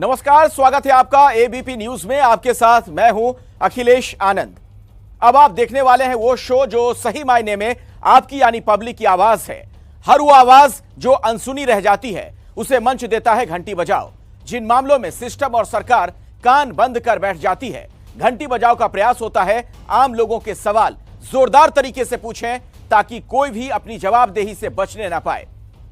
नमस्कार, स्वागत है आपका एबीपी न्यूज में। आपके साथ मैं हूं अखिलेश आनंद। अब आप देखने वाले हैं वो शो जो सही मायने में आपकी यानी पब्लिक की आवाज है। हर वो आवाज जो अनसुनी रह जाती है उसे मंच देता है घंटी बजाओ। जिन मामलों में सिस्टम और सरकार कान बंद कर बैठ जाती है, घंटी बजाओ का प्रयास होता है आम लोगों के सवाल जोरदार तरीके से पूछें ताकि कोई भी अपनी जवाबदेही से बचने ना पाए।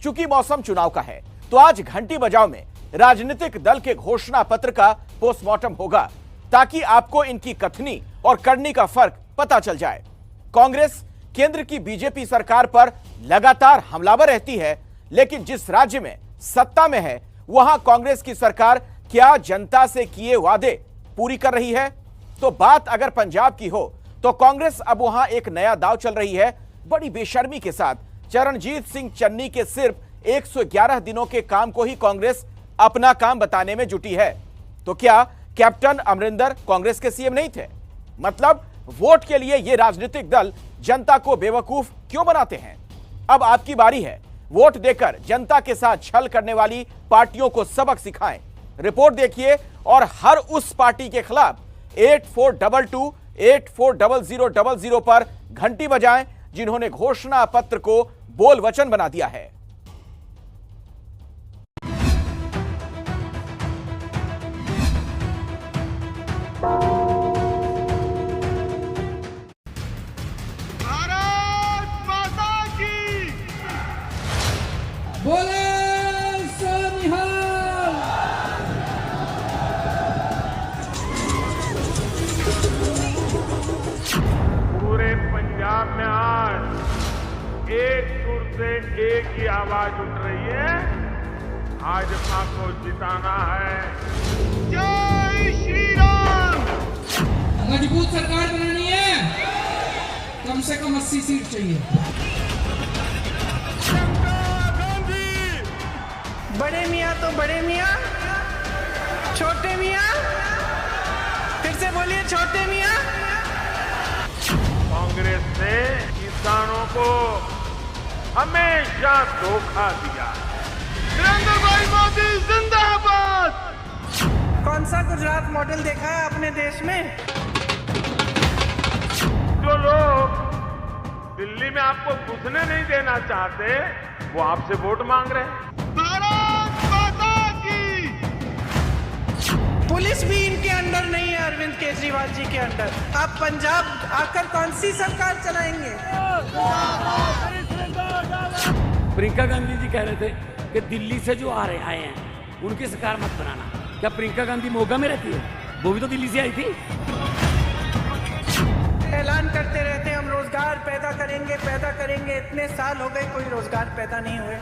चूंकि मौसम चुनाव का है तो आज घंटी बजाओ में राजनीतिक दल के घोषणा पत्र का पोस्टमार्टम होगा ताकि आपको इनकी कथनी और करनी का फर्क पता चल जाए। कांग्रेस केंद्र की बीजेपी सरकार पर लगातार हमलावर रहती है, लेकिन जिस राज्य में सत्ता में है वहां कांग्रेस की सरकार क्या जनता से किए वादे पूरी कर रही है? तो बात अगर पंजाब की हो तो कांग्रेस अब वहां एक नया दांव चल रही है। बड़ी बेशर्मी के साथ चरणजीत सिंह चन्नी के सिर्फ 111 दिनों के काम को ही कांग्रेस अपना काम बताने में जुटी है। तो क्या कैप्टन अमरिंदर कांग्रेस के सीएम नहीं थे? मतलब वोट के लिए ये राजनीतिक दल जनता को बेवकूफ क्यों बनाते हैं? अब आपकी बारी है, वोट देकर जनता के साथ छल करने वाली पार्टियों को सबक सिखाएं। रिपोर्ट देखिए और हर उस पार्टी के खिलाफ 8422-840000 पर घंटी बजाएं जिन्होंने घोषणा पत्र को बोल वचन बना दिया है। बोले सोनिहाल। पूरे पंजाब में आज एक सुर से एक ही आवाज उठ रही है, भाजपा को जिताना है। जय श्री राम। मजबूत सरकार बनानी है, कम से कम 80 सीट चाहिए। बड़े मियाँ तो बड़े मियाँ, छोटे मियाँ, फिर से बोलिए छोटे मियाँ। कांग्रेस ने किसानों को हमेशा धोखा दिया। नरेंद्र भाई मोदी जिंदाबाद। कौन सा गुजरात मॉडल देखा है अपने देश में? जो लोग दिल्ली में आपको घुसने नहीं देना चाहते वो आपसे वोट मांग रहे हैं। पुलिस भी इनके अंडर नहीं है, अरविंद केजरीवाल जी के अंडर। आप पंजाब आकर कौन सी सरकार चलाएंगे? प्रियंका गांधी जी कह रहे थे कि दिल्ली से जो आए हैं उनकी सरकार मत बनाना। क्या प्रियंका गांधी मोगा में रहती है? वो भी तो दिल्ली से आई थी। ऐलान करते रहते हम रोजगार पैदा करेंगे। इतने साल हो गए कोई रोजगार पैदा नहीं हुए।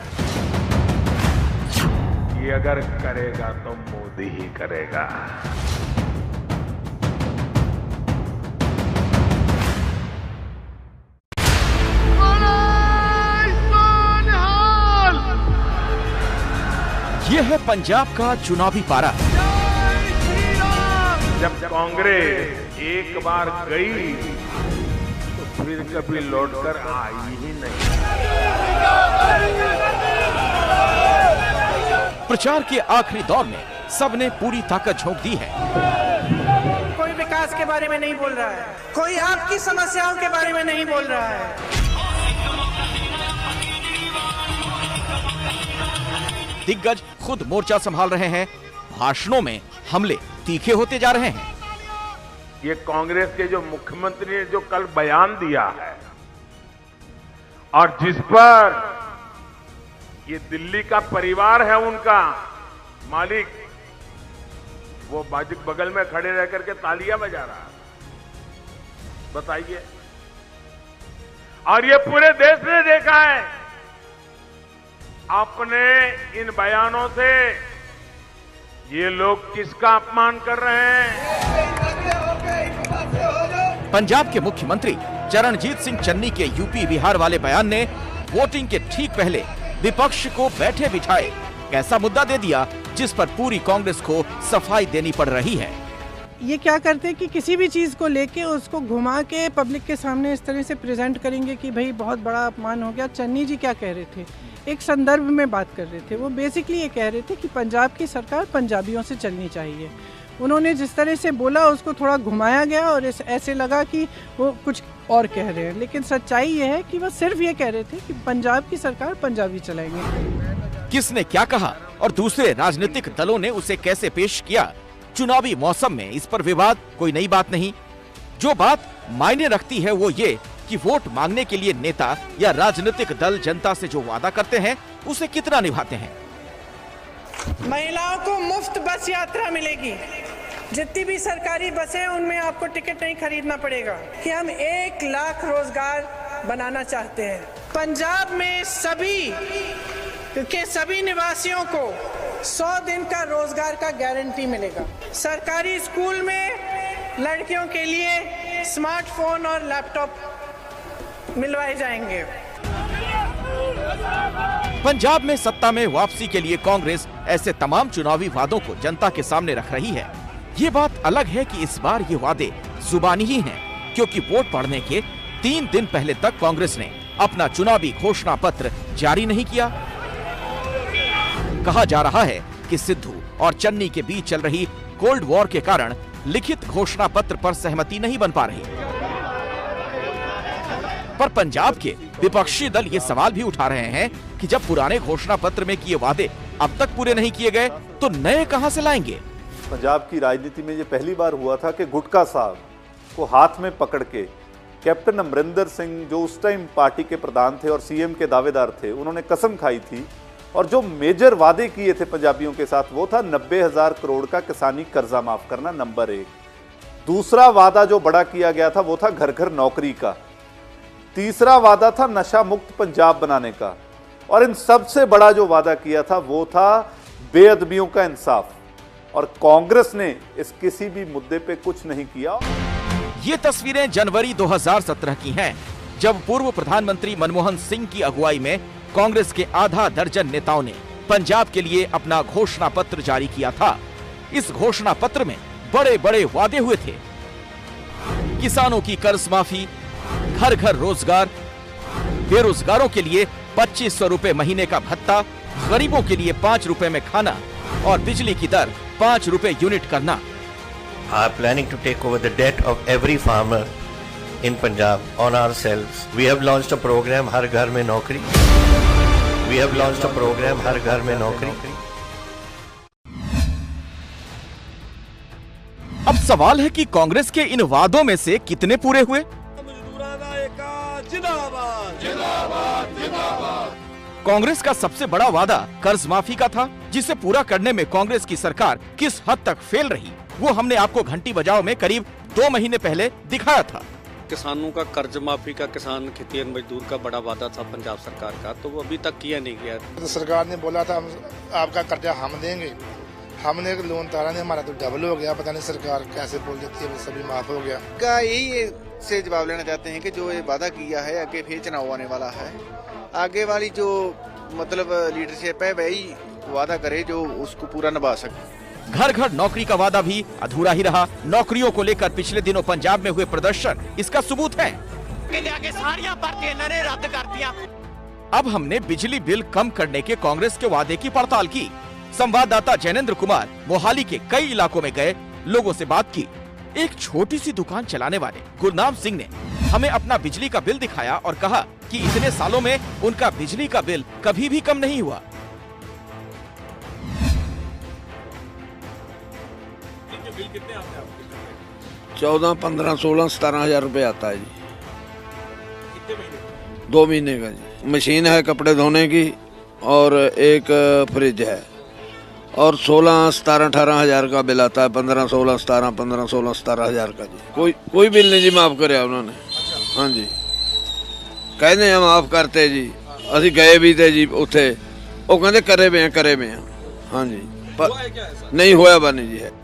ये अगर करेगा तो मोदी ही करेगा। यह है पंजाब का चुनावी पारा। जब कांग्रेस एक बार गई तो फिर कभी लौटकर आई ही नहीं। प्रचार के आखिरी दौर में सबने पूरी ताकत झोंक दी है। कोई विकास के बारे में नहीं बोल रहा है, कोई आपकी समस्याओं के बारे में नहीं बोल रहा है। दिग्गज खुद मोर्चा संभाल रहे हैं, भाषणों में हमले तीखे होते जा रहे हैं। ये कांग्रेस के जो मुख्यमंत्री ने जो कल बयान दिया है और जिस पर ये दिल्ली का परिवार है उनका मालिक, वो बगल में खड़े रह करके तालियां बजा रहा है। बताइए। और ये पूरे देश ने देखा है। अपने इन बयानों से ये लोग किसका अपमान कर रहे हैं? पंजाब के मुख्यमंत्री चरणजीत सिंह चन्नी के यूपी बिहार वाले बयान ने वोटिंग के ठीक पहले विपक्ष को बैठे बिठाए ऐसा मुद्दा दे दिया जिस पर पूरी कांग्रेस को सफाई देनी पड़ रही है। ये क्या करते हैं कि किसी भी चीज़ को लेके उसको घुमा के पब्लिक के सामने इस तरह से प्रेजेंट करेंगे कि भाई बहुत बड़ा अपमान हो गया। चन्नी जी क्या कह रहे थे, एक संदर्भ में बात कर रहे थे। वो बेसिकली ये कह रहे थे कि पंजाब की सरकार पंजाबियों से चलनी चाहिए। उन्होंने जिस तरह से बोला उसको थोड़ा घुमाया गया और ऐसे लगा कि वो कुछ और कह रहे हैं, लेकिन सच्चाई ये है कि वो सिर्फ ये कह रहे थे कि पंजाब की सरकार पंजाबी चलाएंगे। किसने क्या कहा और दूसरे राजनीतिक दलों ने उसे कैसे पेश किया, चुनावी मौसम में इस पर विवाद कोई नई बात नहीं। जो बात मायने रखती है वो ये कि वोट मांगने के लिए नेता या राजनीतिक दल जनता से जो वादा करते हैं उसे कितना निभाते हैं। महिलाओं को मुफ्त बस यात्रा मिलेगी। जितनी भी सरकारी बसें उनमें आपको टिकट नहीं खरीदना पड़ेगा। कि हम 1 लाख रोजगार बनाना चाहते हैं पंजाब में। सभी निवासियों को 100 दिन का रोजगार का गारंटी मिलेगा। सरकारी स्कूल में लड़कियों के लिए स्मार्टफोन और लैपटॉप मिलवाए जाएंगे। पंजाब में सत्ता में वापसी के लिए कांग्रेस ऐसे तमाम चुनावी वादों को जनता के सामने रख रही है। ये बात अलग है कि इस बार ये वादे जुबानी ही हैं, क्योंकि वोट पड़ने के 3 दिन पहले तक कांग्रेस ने अपना चुनावी घोषणा पत्र जारी नहीं किया। कहा जा रहा है कि सिद्धू और चन्नी के बीच चल रही कोल्ड वॉर के कारण लिखित घोषणा पत्र पर सहमति नहीं बन पा रही। पर पंजाब के विपक्षी दल ये सवाल भी उठा रहे हैं कि जब पुराने घोषणा पत्र में किए वादे अब तक पूरे नहीं किए गए तो नए कहां से लाएंगे। पंजाब की राजनीति में ये पहली बार हुआ था कि गुटका साहब को हाथ में पकड़ के कैप्टन अमरिंदर सिंह, जो उस टाइम पार्टी के प्रधान थे और सीएम के दावेदार थे, उन्होंने कसम खाई थी और जो मेजर वादे किए थे पंजाबियों के साथ वो था 90,000 करोड़ का किसानी कर्जा माफ करना, नंबर 1। दूसरा वादा जो बड़ा किया गया था वो था घर घर नौकरी का। तीसरा वादा था नशा मुक्त पंजाब बनाने का। और इन सबसे बड़ा जो वादा किया था वो था बेअदबियों का इंसाफ। और कांग्रेस ने इस किसी भी मुद्दे पे कुछ नहीं किया। ये तस्वीरें जनवरी 2017 की हैं, जब पूर्व प्रधानमंत्री मनमोहन सिंह की अगुवाई में कांग्रेस के आधा दर्जन नेताओं ने पंजाब के लिए अपना घोषणा पत्र जारी किया था। इस घोषणा पत्र में बड़े बड़े वादे हुए थे। किसानों की कर्ज माफी, घर घर रोजगार, बेरोजगारों के लिए 2500 रुपए महीने का भत्ता, गरीबों के लिए 5 रुपए में खाना और बिजली की दर 5 रुपए यूनिट करना। Are planning to take over the debt of every farmer in Punjab on ourselves. We have launched a program हर घर में नौकरी. We have launched a program हर घर में नौकरी. अब सवाल है कि कांग्रेस के इन वादों में से कितने पूरे हुए। कांग्रेस का सबसे बड़ा वादा कर्ज माफी का था, जिसे पूरा करने में कांग्रेस की सरकार किस हद तक फेल रही वो हमने आपको घंटी बजाओ में करीब 2 महीने पहले दिखाया था। किसानों का कर्ज माफी का, किसान खेती मजदूर का बड़ा वादा था पंजाब सरकार का, तो वो अभी तक किया नहीं गया। तो सरकार ने बोला था आपका कर्जा हम देंगे, हमने लोन तारा नहीं, हमारा तो डबल हो गया। पता नहीं सरकार कैसे बोल देती है, सभी माफ हो गया। का यही से जवाब लेना चाहते हैं कि जो ये वादा किया है, आगे फिर चुनाव आने वाला है, आगे वाली जो मतलब लीडरशिप है वही वादा करे जो उसको पूरा निभा सके। घर घर नौकरी का वादा भी अधूरा ही रहा। नौकरियों को लेकर पिछले दिनों पंजाब में हुए प्रदर्शन इसका सबूत है। रद्द कर दिया। अब हमने बिजली बिल कम करने के कांग्रेस के वादे की पड़ताल की। संवाददाता जैनेंद्र कुमार मोहाली के कई इलाकों में गए, लोगों से बात की। एक छोटी सी दुकान चलाने वाले गुरनाम सिंह ने हमें अपना बिजली का बिल दिखाया और कहा कि इतने सालों में उनका बिजली का बिल कभी भी कम नहीं हुआ। बिल कितने आते हैं आपके? 14, 15, 16, 17,000 रुपए आता है जी। कितने महीने? 2 महीने का जी। मशीन है कपड़े धोने की और एक फ्रिज है और 16, 17, 18,000 का बिल आता है। 15, 16, 17, 15, 16, 17,000 का जी। कोई बिल नहीं जी माफ करे उन्होंने। हाँ जी, कहने हैं माफ करते जी, असी गए भी थे जी उत्थे, वो कहते करे में हाँ जी, पर नहीं होया बनी जी है।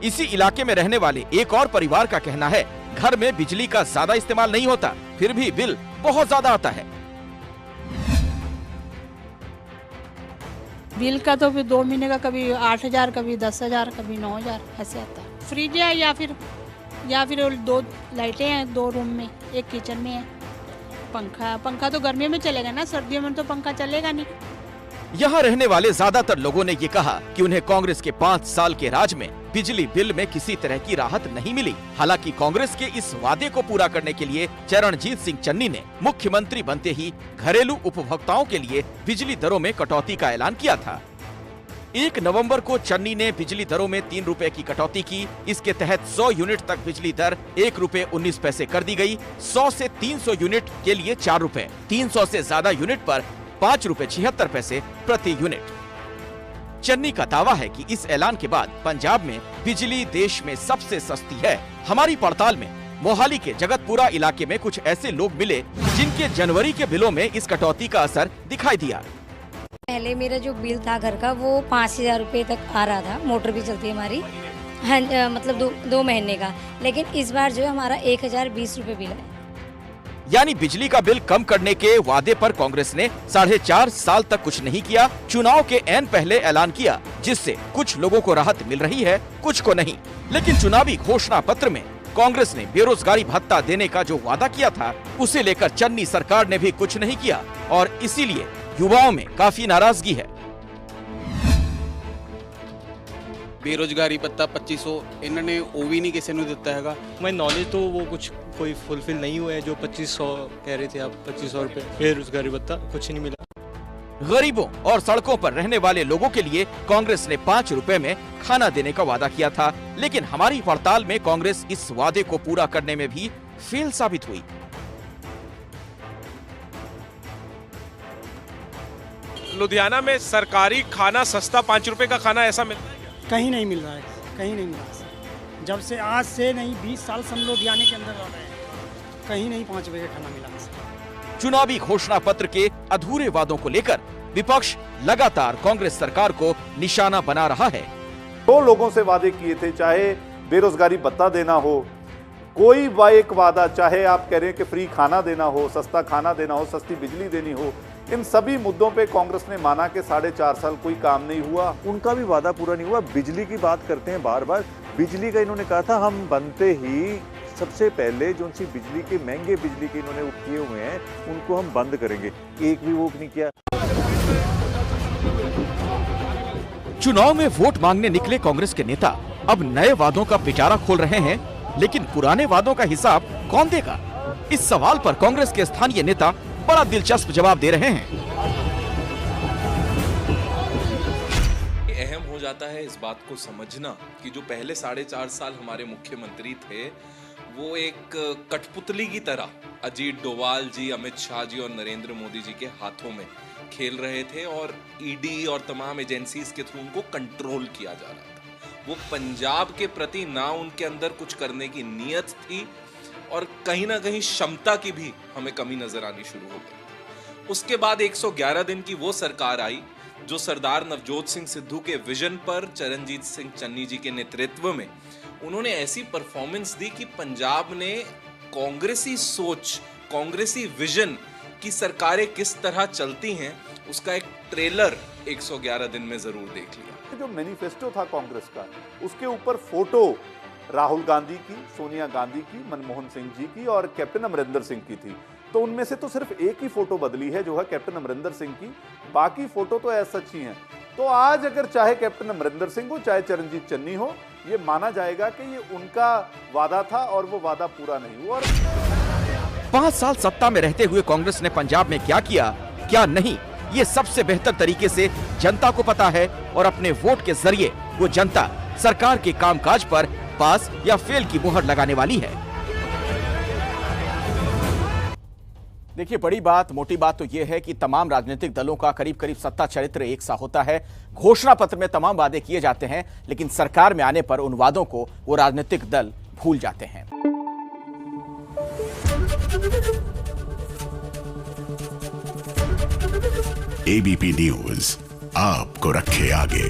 इसी इलाके में रहने वाले एक और परिवार का कहना है घर में बिजली का ज्यादा इस्तेमाल नहीं होता, फिर भी बिल बहुत ज्यादा आता है। बिल का तो फिर 2 महीने का कभी 8,000, कभी 10,000, कभी 9,000 ऐसे आता है। फ्रिज है या फिर 2 लाइटें हैं 2 रूम में, एक किचन में है। पंखा तो गर्मियों में चलेगा ना, सर्दियों में तो पंखा चलेगा नहीं। यहाँ रहने वाले ज्यादातर लोगों ने ये कहा कि उन्हें कांग्रेस के 5 साल के राज में बिजली बिल में किसी तरह की राहत नहीं मिली। हालांकि कांग्रेस के इस वादे को पूरा करने के लिए चरणजीत सिंह चन्नी ने मुख्यमंत्री बनते ही घरेलू उपभोक्ताओं के लिए बिजली दरों में कटौती का ऐलान किया था। 1 नवंबर को चन्नी ने बिजली दरों में 3 रुपए की कटौती की। इसके तहत 100 यूनिट तक बिजली दर 1 रुपए 19 पैसे कर दी गई। 100 से 300 यूनिट के लिए 4 रुपए, 300 से ज्यादा यूनिट पर 5 रुपए 76 पैसे प्रति यूनिट। चन्नी का दावा है कि इस ऐलान के बाद पंजाब में बिजली देश में सबसे सस्ती है। हमारी पड़ताल में मोहाली के जगतपुरा इलाके में कुछ ऐसे लोग मिले जिनके जनवरी के बिलों में इस कटौती का असर दिखाई दिया। पहले मेरा जो बिल था घर का वो 5,000 रुपए तक आ रहा था, मोटर भी चलती है हमारी, हाँ, मतलब 2 महीने का। लेकिन इस बार जो है हमारा 1,020 रुपए बिल है। यानी बिजली का बिल कम करने के वादे पर कांग्रेस ने 4.5 साल तक कुछ नहीं किया। चुनाव के ऐन पहले ऐलान किया, जिससे कुछ लोगों को राहत मिल रही है, कुछ को नहीं। लेकिन चुनावी घोषणा पत्र में कांग्रेस ने बेरोजगारी भत्ता देने का जो वादा किया था, उसे लेकर चन्नी सरकार ने भी कुछ नहीं किया और इसीलिए युवाओं में काफी नाराजगी है। बेरोजगारी भत्ता 2500 इन्होंने वो भी नहीं किसी ने दिता है। मैं नॉलेज तो वो कुछ कोई फुलफिल नहीं हुआ है। जो 2500 कह रहे थे आप, 2500 रुपए बेरोजगारी भत्ता कुछ नहीं मिला। गरीबों और सड़कों पर रहने वाले लोगों के लिए कांग्रेस ने 5 रुपए में खाना देने का वादा किया था, लेकिन हमारी पड़ताल में कांग्रेस इस वादे को पूरा करने में भी फेल साबित हुई। लुधियाना में सरकारी खाना सस्ता 5 रुपए का खाना ऐसा मिलता है? कहीं नहीं मिल रहा है, कहीं नहीं मिल रहा। जब से आज से नहीं 20 साल से हम लुधियाने के अंदर रह रहे हैं, कहीं नहीं 5 रुपए का खाना मिला। चुनावी घोषणा पत्र के अधूरे वादों को लेकर विपक्ष लगातार कांग्रेस सरकार को निशाना बना रहा है। 2 लोगों से वादे किए थे, चाहे बेरोजगारी भत्ता देना हो, कोई एक वादा, चाहे आप कह रहे हैं कि फ्री खाना देना हो, सस्ता खाना देना हो, सस्ती बिजली देनी हो, इन सभी मुद्दों पे कांग्रेस ने माना कि 4.5 साल कोई काम नहीं हुआ। उनका भी वादा पूरा नहीं हुआ। बिजली की बात करते हैं बार बार, बिजली का इन्होंने कहा था हम बनते ही सबसे पहले जो सी बिजली के महंगे बिजली के इन्होंने किए हुए हैं उनको हम बंद करेंगे, एक भी वो नहीं किया। चुनाव में वोट मांगने निकले कांग्रेस के नेता अब नए वादों का पिटारा खोल रहे हैं, लेकिन पुराने वादों का हिसाब कौन देगा? इस सवाल पर कांग्रेस के स्थानीय नेता बड़ा दिलचस्प जवाब दे रहे हैं। अहम हो जाता है इस बात को समझना कि जो पहले 4.5 साल हमारे मुख्यमंत्री थे वो एक कठपुतली की तरह अजीत डोभाल जी, अमित शाह जी और नरेंद्र मोदी जी के हाथों में खेल रहे थे और ईडी और तमाम एजेंसीज के थ्रू उनको कंट्रोल किया जा रहा था। वो पंजाब के प्रति ना उनके अंदर कुछ करने की नीयत थी और कहीं ना कहीं क्षमता की भी हमें कमी नजर आनी शुरू हो गई। उसके बाद 111 दिन की वो सरकार आई जो सरदार नवजोत सिंह सिद्धू के विजन पर चरणजीत सिंह चन्नी जी के नेतृत्व में उन्होंने ऐसी परफॉर्मेंस दी कि पंजाब ने कांग्रेसी सोच, कांग्रेसी विजन की सरकारें किस तरह चलती हैं उसका एक ट्रेलर 111 दिन में जरूर देख लिया। जो मैनिफेस्टो था कांग्रेस का, उसके ऊपर फोटो राहुल गांधी की, सोनिया गांधी की, मनमोहन सिंह जी की और कैप्टन अमरिंदर सिंह की थी। तो उनमें से तो सिर्फ एक ही फोटो बदली है जो है कैप्टन अमरिंदर सिंह की, बाकी फोटो तो ऐसा ही हैं। तो आज अगर चाहे कैप्टन अमरिंदर सिंह हो चाहे चरणजीत चन्नी हो, ये माना जाएगा कि ये उनका वादा था और वो वादा पूरा नहीं हुआ। 5 साल सत्ता में रहते हुए कांग्रेस ने पंजाब में क्या किया, क्या नहीं, ये सबसे बेहतर तरीके से जनता को पता है और अपने वोट के जरिए वो जनता सरकार के कामकाज पर पास या फेल की मुहर लगाने वाली है। देखिए, बड़ी बात, मोटी बात तो यह है कि तमाम राजनीतिक दलों का करीब करीब सत्ता चरित्र एक सा होता है। घोषणा पत्र में तमाम वादे किए जाते हैं, लेकिन सरकार में आने पर उन वादों को वो राजनीतिक दल भूल जाते हैं। एबीपी न्यूज आपको रखे आगे।